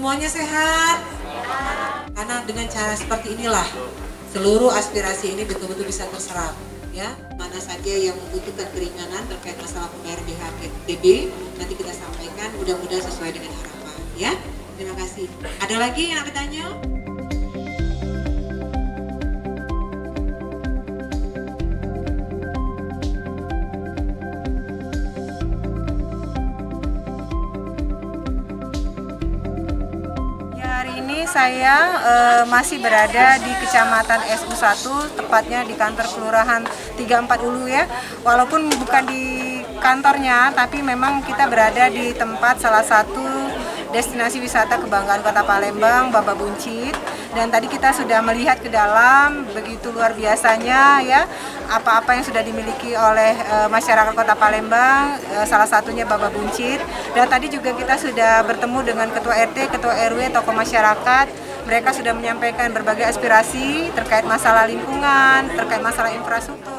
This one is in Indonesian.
Semuanya sehat? Karena dengan cara seperti inilah seluruh aspirasi ini betul-betul bisa terserap. Ya, mana saja yang membutuhkan keringanan terkait masalah pembayaran BHPTB nanti kita sampaikan, mudah-mudahan sesuai dengan harapan. Ya, terima kasih. Ada lagi yang bertanya? Hari ini saya masih berada di Kecamatan SU1, tepatnya di kantor Kelurahan 34 Ulu ya. Walaupun bukan di kantornya, tapi memang kita berada di tempat salah satu destinasi wisata kebanggaan Kota Palembang, Baba Buncit. Dan tadi kita sudah melihat ke dalam, begitu luar biasanya ya, apa-apa yang sudah dimiliki oleh masyarakat Kota Palembang, salah satunya Baba Buncit. Dan tadi juga kita sudah bertemu dengan Ketua RT, Ketua RW, tokoh masyarakat. Mereka sudah menyampaikan berbagai aspirasi terkait masalah lingkungan, terkait masalah infrastruktur.